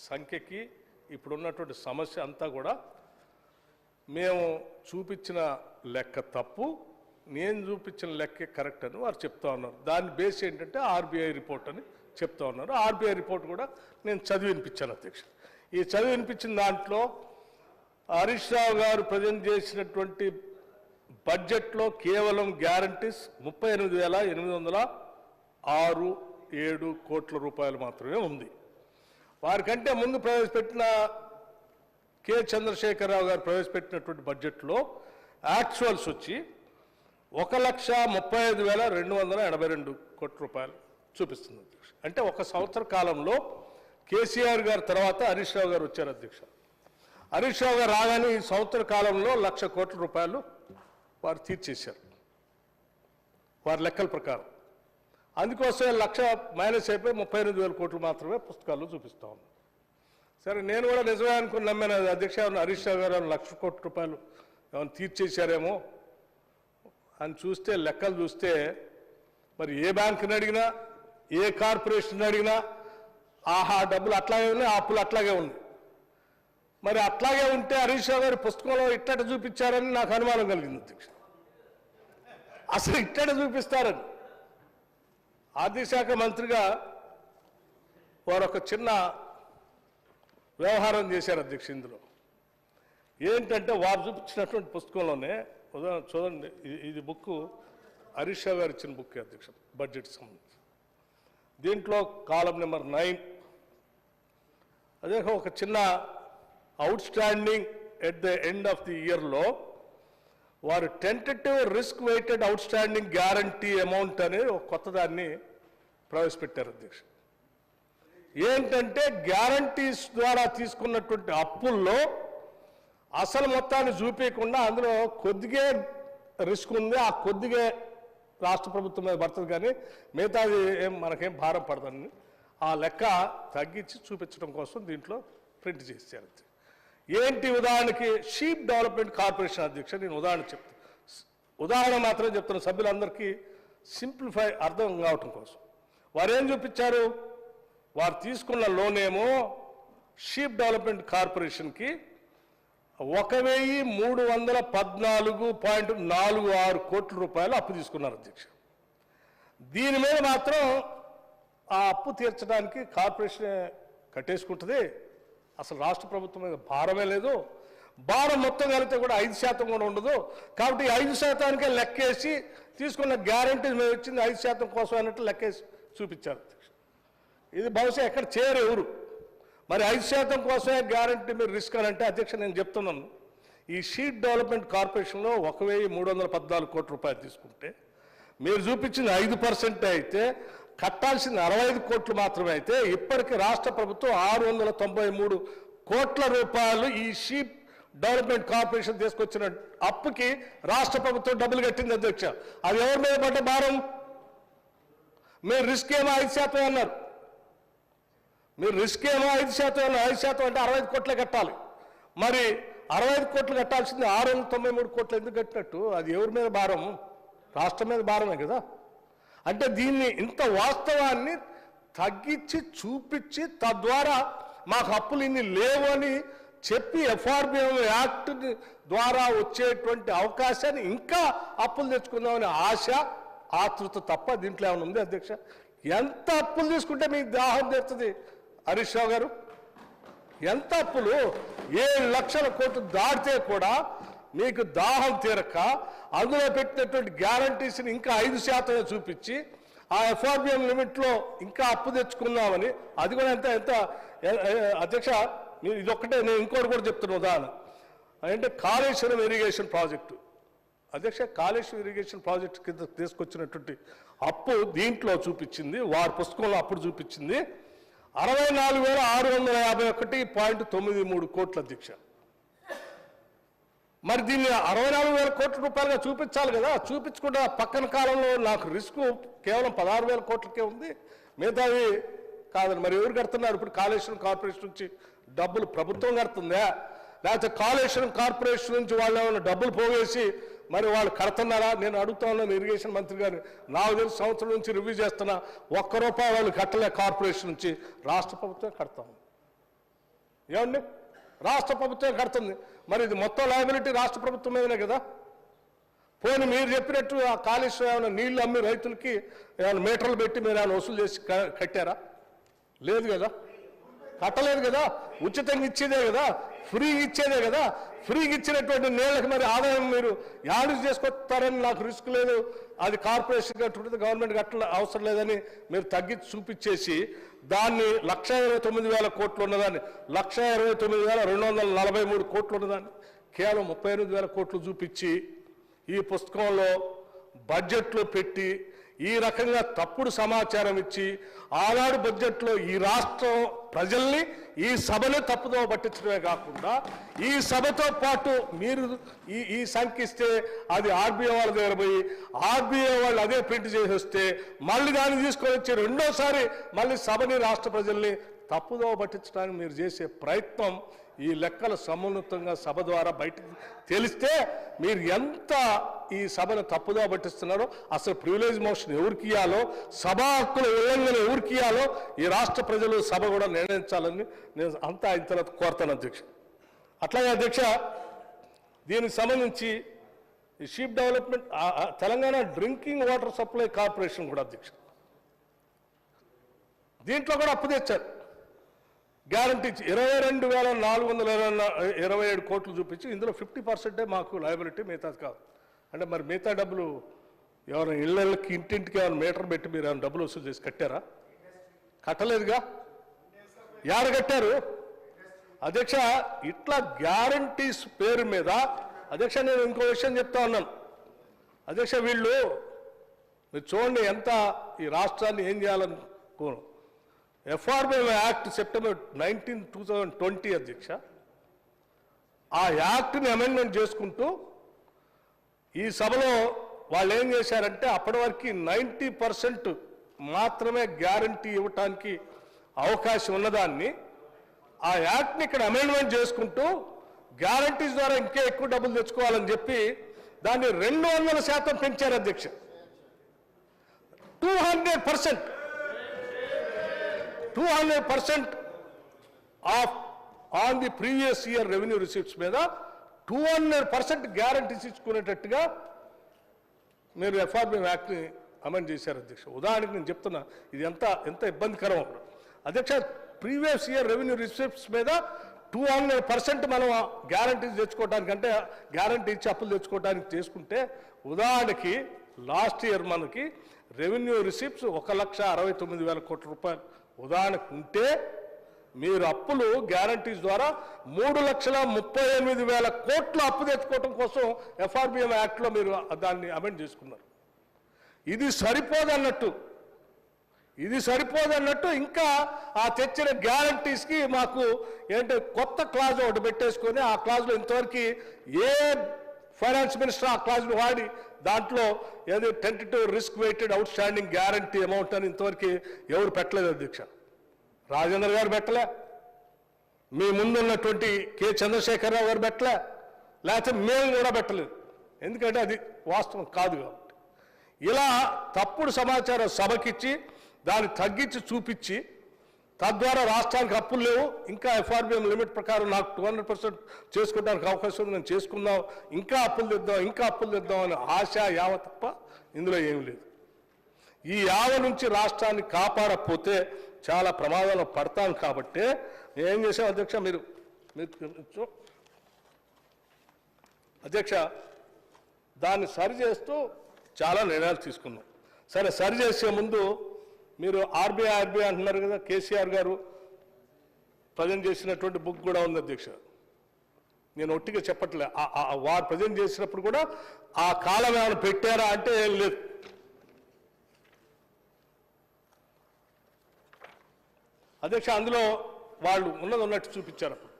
సంఖ్యకి ఇప్పుడున్నటువంటి సమస్య అంతా కూడా మేము చూపించిన లెక్క తప్పు, నేను చూపించిన లెక్కే కరెక్ట్ అని వారు చెప్తా ఉన్నారు. దాని బేస్ ఏంటంటే ఆర్బీఐ రిపోర్ట్ అని చెప్తా ఉన్నారు. ఆర్బీఐ రిపోర్ట్ కూడా నేను చదివి వినిపించాను అధ్యక్ష. ఈ చదివి వినిపించిన దాంట్లో హరీష్ రావు గారు ప్రజెంట్ చేసినటువంటి బడ్జెట్లో కేవలం గ్యారంటీస్ 38,806 కోట్ల రూపాయలు మాత్రమే ఉంది. వారికంటే ముందు ప్రవేశపెట్టిన కె చంద్రశేఖరరావు గారు ప్రవేశపెట్టినటువంటి బడ్జెట్లో యాక్చువల్స్ వచ్చి 1,35,282 కోట్ల రూపాయలు చూపిస్తుంది అధ్యక్ష. అంటే ఒక సంవత్సర కాలంలో కేసీఆర్ గారు తర్వాత హరీష్ రావు గారు వచ్చారు అధ్యక్ష. హరీష్ రావు గారు రాగానే ఈ సంవత్సర కాలంలో 1,00,000 కోట్ల రూపాయలు వారు తీర్చేశారు వారి లెక్కల ప్రకారం. అందుకోసమే 1,00,000 మైనస్ అయిపోయి 38,000 కోట్లు మాత్రమే పుస్తకాల్లో చూపిస్తా ఉన్నాం. సరే, నేను కూడా నిజమే అనుకుని నమ్మాను అధ్యక్ష. హరీష్ రావు గారు 1,00,000 కోట్ల రూపాయలు ఏమైనా తీర్చేశారేమో అని చూస్తే లెక్కలు చూస్తే మరి ఏ బ్యాంకుని అడిగినా ఏ కార్పొరేషన్ అడిగినా ఆహా డబ్బులు అట్లాగే ఉన్నాయి, ఆ అప్పులు అట్లాగే ఉన్నాయి. మరి అట్లాగే ఉంటే హరీష్ రావు గారి పుస్తకంలో ఇట్టట చూపించారని నాకు అనుమానం కలిగింది అధ్యక్ష. అసలు ఇట్టట చూపిస్తారని ఆర్థిక శాఖ మంత్రిగా వారు ఒక చిన్న వ్యవహారం చేశారు అధ్యక్ష. ఇందులో ఏంటంటే వారు చూపించినటువంటి పుస్తకంలోనే ఉదాహరణ చూడండి, ఇది బుక్ హరీష్ రావు గారు ఇచ్చిన బుక్ అధ్యక్ష, బడ్జెట్ సంబంధించి. దీంట్లో కాలం నెంబర్ 9 అదే ఒక చిన్న outstanding at the end of the ఇయర్లో వారు tentative risk weighted outstanding guarantee amount అనేది ఒక కొత్త దాన్ని ప్రవేశపెట్టారు అధ్యక్ష. ఏంటంటే గ్యారంటీస్ ద్వారా తీసుకున్నటువంటి అప్పుల్లో అసలు మొత్తాన్ని చూపించకుండా అందులో కొద్దిగే రిస్క్ ఉంది, ఆ కొద్దిగే రాష్ట్ర ప్రభుత్వం మీద పడుతుంది, కానీ మిగతాది మనకేం భారం పడదని ఆ లెక్క తగ్గించి చూపించడం కోసం దీంట్లో ప్రింట్ చేశారు. ఏంటి ఉదాహరణకి షీప్ డెవలప్మెంట్ కార్పొరేషన్ అధ్యక్ష, నేను ఉదాహరణ మాత్రమే చెప్తున్నాను సభ్యులందరికీ సింప్లిఫై అర్థం కావటం కోసం. వారు ఏం చూపించారు, వారు తీసుకున్న లోన్ ఏమో షీప్ డెవలప్మెంట్ కార్పొరేషన్కి 1,314.46 కోట్ల రూపాయలు అప్పు తీసుకున్నారు అధ్యక్ష. దీని మీద మాత్రం ఆ అప్పు తీర్చడానికి కార్పొరేషన్ కట్టేసుకుంటుంది, అసలు రాష్ట్ర ప్రభుత్వం మీద భారమే లేదు, భారం మొత్తం కలిపితే కూడా 5% కూడా ఉండదు. కాబట్టి 5%కే లెక్కేసి తీసుకున్న గ్యారంటీ మీద వచ్చింది 5% కోసం అన్నట్టు లెక్కేసి చూపించారు అధ్యక్ష. ఇది బహుశా ఎక్కడ చేయరు ఎవరు. మరి 5% కోసమే గ్యారంటీ మీరు రిస్క్ అని అంటే అధ్యక్ష నేను చెప్తున్నాను, ఈ షీప్ డెవలప్మెంట్ కార్పొరేషన్లో 1,314 కోట్ల రూపాయలు తీసుకుంటే మీరు చూపించింది 5% అయితే కట్టాల్సింది 65 కోట్లు మాత్రమే అయితే ఇప్పటికీ రాష్ట్ర ప్రభుత్వం 693 కోట్ల రూపాయలు ఈ షీప్ డెవలప్మెంట్ కార్పొరేషన్ తీసుకొచ్చిన అప్పుకి రాష్ట్ర ప్రభుత్వం డబ్బులు కట్టింది అధ్యక్ష. అది ఎవరి మీద పడ్డ భారం? మీరు రిస్క్ ఏమో 5% అన్నారు, మీరు రిస్క్ ఏమో 5% అన్నారు. 5% అంటే 65 కోట్లే కట్టాలి. మరి 65 కోట్లు కట్టాల్సింది 693 కోట్లు ఎందుకు కట్టినట్టు? అది ఎవరి మీద భారం? రాష్ట్రం మీద భారమే కదా. అంటే దీన్ని ఇంత వాస్తవాన్ని తగ్గించి చూపించి తద్వారా మాకు అప్పులు ఇన్ని లేవు అని చెప్పి ఎఫ్ఆర్బిఎం యాక్ట్ ద్వారా వచ్చేటువంటి అవకాశాన్ని ఇంకా అప్పులు తెచ్చుకుందామనే ఆశ ఆతృత తప్ప దీంట్లో ఏమైనా ఉంది అధ్యక్ష? ఎంత అప్పులు తీసుకుంటే మీకు దాహం తీరుతుంది హరీష్ రావు గారు? ఎంత అప్పులు? 7 లక్షల కోట్లు దాటితే కూడా మీకు దాహం తీరక అందులో పెట్టినటువంటి గ్యారంటీస్ని ఇంకా 5% చూపించి ఆ ఎఫ్ఆర్బిఎం లిమిట్లో ఇంకా అప్పు తెచ్చుకుందామని, అది కూడా ఎంత అధ్యక్ష ఇదొక్కటే. నేను ఇంకోటి కూడా చెప్తున్నా ఉదాహరణ అంటే కాళేశ్వరం ఇరిగేషన్ ప్రాజెక్టు అధ్యక్ష. కాళేశ్వరం ఇరిగేషన్ ప్రాజెక్టు కింద తీసుకొచ్చినటువంటి అప్పు దీంట్లో చూపించింది, వారి పుస్తకంలో అప్పుడు చూపించింది 64,651.93 కోట్ల అధ్యక్ష. మరి దీన్ని 64,000 కోట్ల రూపాయలుగా చూపించాలి కదా. చూపించకుండా పక్కన కాలంలో నాకు రిస్క్ కేవలం 16,000 కోట్లకే ఉంది, మిగతావి కాదని మరి ఎవరు కడుతున్నారు? ఇప్పుడు కాళేశ్వరం కార్పొరేషన్ నుంచి డబ్బులు ప్రభుత్వం కడుతుందా, లేకపోతే కాళేశ్వరం కార్పొరేషన్ నుంచి వాళ్ళు ఏమైనా డబ్బులు పోగేసి మరి వాళ్ళు కడుతున్నారా? నేను అడుగుతా ఉన్నాను ఇరిగేషన్ మంత్రి గారిని. నాకు తెలిసి సంవత్సరం నుంచి రివ్యూ చేస్తున్నా, ₹1 వాళ్ళు కట్టలే కార్పొరేషన్ నుంచి. రాష్ట్ర ప్రభుత్వం కడతాం. ఏమండి, రాష్ట్ర ప్రభుత్వం కడుతుంది. మరి ఇది మొత్తం లయబిలిటీ రాష్ట్ర ప్రభుత్వం మీదనే కదా. పోనీ మీరు చెప్పినట్టు ఆ కాళేశ్వరం ఏమైనా నీళ్లు అమ్మి రైతులకి ఏమైనా మీటర్లు పెట్టి మీరు ఏమైనా వసూలు చేసి కట్టారా? లేదు కదా, కట్టలేదు కదా. ఉచితంగా ఇచ్చేదే కదా, ఫ్రీగా ఇచ్చేదే కదా. ఫ్రీగా ఇచ్చినటువంటి నీళ్ళకి మరి ఆదాయం మీరు యాడ్ చేసుకొస్తారని నాకు రిస్క్ లేదు, అది కార్పొరేషన్ కట్టుకుంటుంది, గవర్నమెంట్ కట్ట అవసరం లేదని మీరు తగ్గించి చూపించేసి దాన్ని 1,29,000 కోట్లు ఉన్నదాన్ని 1,29,243 కోట్లు ఉన్నదాన్ని కేవలం 38,000 కోట్లు చూపించి ఈ పుస్తకంలో బడ్జెట్లో పెట్టి ఈ రకంగా తప్పుడు సమాచారం ఇచ్చి ఆనాడు బడ్జెట్లో ఈ రాష్ట్రం ప్రజల్ని ఈ సభని తప్పుదో పట్టించడమే కాకుండా ఈ సభతో పాటు మీరు ఈ సంఖ్య ఇస్తే అది ఆర్బీఐ వాళ్ళ దగ్గర పోయి ఆర్బీఐ వాళ్ళు అదే ప్రింట్ చేసి వస్తే మళ్ళీ దాన్ని తీసుకొని వచ్చి రెండోసారి మళ్ళీ సభని రాష్ట్ర ప్రజల్ని తప్పుదో పట్టించడానికి మీరు చేసే ప్రయత్నం ఈ లెక్కలు సమున్నతంగా సభ ద్వారా బయటకు తెలిస్తే మీరు ఎంత ఈ సభను తప్పుదో పట్టిస్తున్నారో, అసలు ప్రివిలేజ్ మోషన్ ఎవరికి ఇవ్వాలో, సభా హక్కుల ఉల్లంఘన ఎవరికి ఇవ్వాలో ఈ రాష్ట్ర ప్రజలు సభ కూడా నిర్ణయించాలని నేను అంతా ఆయన తర్వాత కోరుతాను అధ్యక్ష. అట్లాగే అధ్యక్ష, దీనికి సంబంధించి ఈ sheep development Telangana drinking water supply corporation కూడా అధ్యక్ష, దీంట్లో కూడా అప్పు తెచ్చారు. గ్యారంటీ 22,427 కోట్లు చూపించి ఇందులో 50% మాకు లయబిలిటీ, మిగతాది కాదు. అంటే మరి మిగతా డబ్బులు ఎవరైనా ఇళ్ళకి ఇంటింటికి ఏమైనా మీటర్ పెట్టి మీరు ఏమైనా డబ్బులు వసూలు చేసి కట్టారా? కట్టలేదుగా. యాడ కట్టారు అధ్యక్ష? ఇట్లా గ్యారంటీస్ పేరు మీద అధ్యక్ష నేను ఇంకో విషయం చెప్తా ఉన్నాను అధ్యక్ష. వీళ్ళు మీరు చూడండి ఎంత ఈ రాష్ట్రాన్ని ఏం చేయాలనుకోను. FRBM యాక్ట్ సెప్టెంబర్ 19, 2020 అధ్యక్ష, ఆ యాక్ట్ని అమెండ్మెంట్ చేసుకుంటూ ఈ సభలో వాళ్ళు ఏం చేశారంటే అప్పటి వరకు 90% మాత్రమే గ్యారంటీ ఇవ్వటానికి అవకాశం ఉన్నదాన్ని ఆ యాక్ట్ని ఇక్కడ అమెండ్మెంట్ చేసుకుంటూ గ్యారంటీస్ ద్వారా ఇంకా ఎక్కువ డబ్బులు తెచ్చుకోవాలని చెప్పి దాన్ని 200% పెంచారు అధ్యక్ష. 200% of on the previous year revenue receipts మీద 200% గ్యారంటీస్ ఇచ్చుకునేటట్టుగా మీరు FRBM యాక్ట్ని అమెండ్ చేశారు అధ్యక్ష. ఉదాహరణకి నేను చెప్తున్నా ఇది ఎంత ఇబ్బందికరం అధ్యక్ష. ప్రీవియస్ ఇయర్ రెవెన్యూ రిసీప్ట్స్ మీద 200% మనం గ్యారంటీస్ తెచ్చుకోవడానికి, అంటే గ్యారంటీ ఇచ్చి అప్పులు తెచ్చుకోవడానికి చేసుకుంటే, ఉదాహరణకి లాస్ట్ ఇయర్ మనకి రెవెన్యూ రిసీప్ట్స్ 1,69,000 కోట్ల రూపాయలు ఉదాహరణకు ఉంటే మీరు అప్పులు గ్యారంటీస్ ద్వారా 3,38,000 కోట్ల అప్పు తెచ్చుకోవడం కోసం FRBM యాక్ట్లో మీరు దాన్ని అమెండ్ చేసుకున్నారు. ఇది సరిపోదన్నట్టు ఇంకా ఆ తెచ్చిన గ్యారంటీస్కి మాకు ఏంటంటే కొత్త క్లాజ్ ఒకటి పెట్టేసుకొని ఆ క్లాజ్లో ఇంతవరకు ఏ ఫైనాన్స్ మినిస్టర్ ఆ క్లాజ్ను వాడి దాంట్లో ఏదో tentative risk weighted outstanding guarantee amount అని ఇంతవరకు ఎవరు పెట్టలేదు అధ్యక్ష. రాజేంద్ర గారు పెట్టలే, మీ ముందున్నటువంటి కె చంద్రశేఖరరావు గారు పెట్టలే, లేకపోతే మేము కూడా పెట్టలేదు. ఎందుకంటే అది వాస్తవం కాదు కాబట్టి. ఇలా తప్పుడు సమాచారం సభకిచ్చి దాన్ని తగ్గించి చూపించి తద్వారా రాష్ట్రానికి అప్పులు లేవు, ఇంకా FRBM లిమిట్ ప్రకారం నాకు 200% చేసుకోవడానికి అవకాశం ఉంది, నేను చేసుకుందాం, ఇంకా అప్పులు తెద్దాం అనే ఆశ యావ తప్ప ఇందులో ఏమీ లేదు. ఈ యావ నుంచి రాష్ట్రాన్ని కాపాడకపోతే చాలా ప్రమాదంలో పడతాం. కాబట్టి ఏం చేసాం అధ్యక్ష, మీరు అధ్యక్ష దాన్ని సరి చేస్తూ చాలా నిర్ణయాలు తీసుకున్నాం. సరే, సరి చేసే ముందు మీరు ఆర్బీఐ అంటున్నారు కదా, కేసీఆర్ గారు ప్రజెంట్ చేసినటువంటి బుక్ కూడా ఉంది అధ్యక్ష. నేను ఒట్టిగా చెప్పట్లే, వారు ప్రజెంట్ చేసినప్పుడు కూడా ఆ కాలం ఏమైనా పెట్టారా అంటే ఏం లేదు. అధ్యక్ష అందులో వాళ్ళు ఉన్నట్టు చూపించారు. అప్పుడు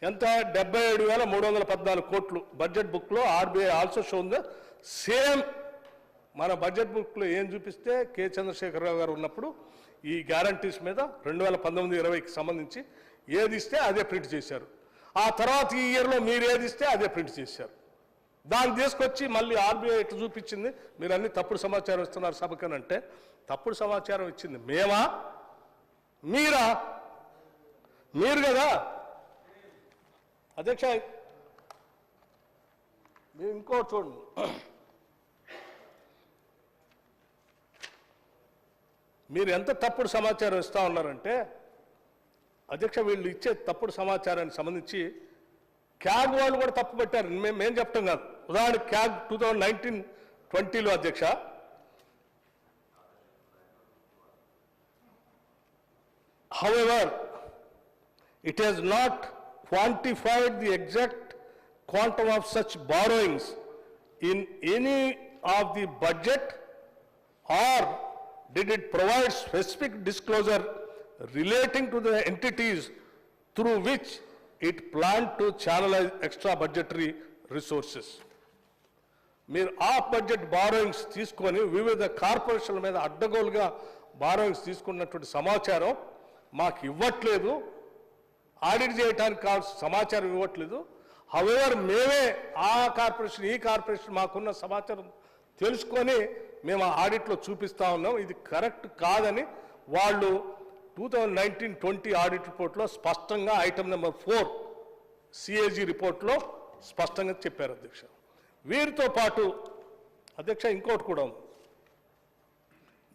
ఎంత 77,314 కోట్లు బడ్జెట్ బుక్లో RBI also shown the same. మన బడ్జెట్ బుక్లో ఏం చూపిస్తే కె చంద్రశేఖరరావు గారు ఉన్నప్పుడు ఈ గ్యారంటీస్ మీద 2019-20కి సంబంధించి ఏది ఇస్తే అదే ప్రింట్ చేశారు. ఆ తర్వాత ఈ ఇయర్లో మీరు ఏది ఇస్తే అదే ప్రింట్ చేశారు. దాన్ని తీసుకొచ్చి మళ్ళీ ఆర్బీఐ ఇట్లా చూపించింది, మీరు అన్ని తప్పుడు సమాచారం ఇస్తున్నారు సభకనంటే, తప్పుడు సమాచారం ఇచ్చింది మేమా మీరా? మీరు కదా అధ్యక్ష. మీరు ఇంకో చూడండి, మీరు ఎంత తప్పుడు సమాచారం ఇస్తా ఉన్నారంటే అధ్యక్ష, వీళ్ళు ఇచ్చే తప్పుడు సమాచారానికి సంబంధించి క్యాగ్ వాళ్ళు కూడా తప్పు పెట్టారు, మేము చెప్తాం కాదు. ఉదాహరణ క్యాగ్ 2019-20లో అధ్యక్ష, however it has not quantified the exact quantum of such borrowings in any of the budget, or did it provide specific disclosure relating to the entities through which it planned to channelize extra budgetary resources. మీరు of budget borrowings తీసుకొని వివిధ కార్పొరేషన్ల మీద అడ్డగోలుగా borrowings తీసుకున్నటువంటి సమాచారం మాకు ఇవ్వట్లేదు, ఆడిట్ చేయడానికి కావాల్సిన సమాచారం ఇవ్వట్లేదు. హవెవర్ మేమే ఆ కార్పొరేషన్ ఈ కార్పొరేషన్ మాకున్న సమాచారం తెలుసుకొని మేము ఆ ఆడిట్లో చూపిస్తా ఉన్నాం. ఇది కరెక్ట్ కాదని వాళ్ళు 2019-20 ఆడిట్ రిపోర్ట్లో స్పష్టంగా ఐటమ్ నెంబర్ 4 సిఏజీ రిపోర్ట్లో స్పష్టంగా చెప్పారు అధ్యక్ష. వీరితో పాటు అధ్యక్ష ఇంకోటి కూడా ఉంది,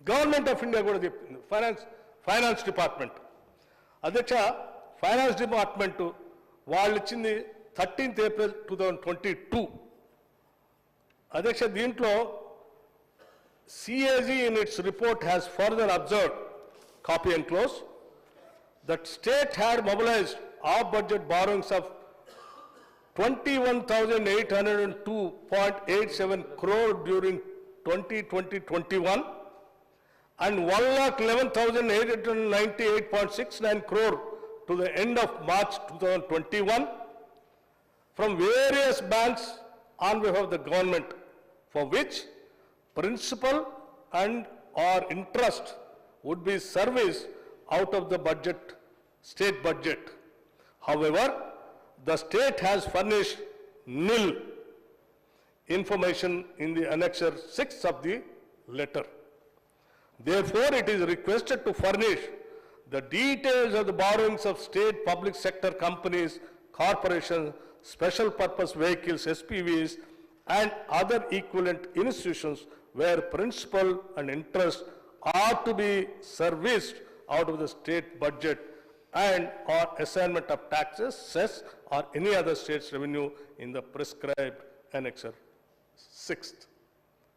గవర్నమెంట్ ఆఫ్ ఇండియా కూడా చెప్పింది, ఫైనాన్స్ డిపార్ట్మెంట్ అధ్యక్ష. ఫైనాన్స్ డిపార్ట్మెంట్ వాళ్ళు ఇచ్చింది 13th April 2022 అధ్యక్ష. దీంట్లో CAG in its report has further observed, copy and close, that state had mobilized off-budget borrowings of 21,802.87 crore during 2020-21 and 1,11,898.69 crore to the end of March 2021 from various banks on behalf of the government, for which principal and or interest would be serviced out of the budget, state budget. However, the state has furnished nil information in the annexure 6 of the letter. Therefore, it is requested to furnish the details of the borrowings of state public sector companies, corporations, special purpose vehicles, SPVs, and other equivalent institutions where principal and interest are to be serviced out of the state budget and or assignment of taxes, cess, or any other state's revenue in the prescribed annexure 6th.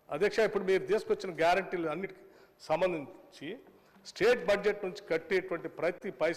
అధ్యక్ష, ఇప్పుడు మీరు తీసుకొచ్చిన గ్యారంటీలు అన్నిటికీ సంబంధించి state budget నుంచి కట్టేటువంటి ప్రతి పైసా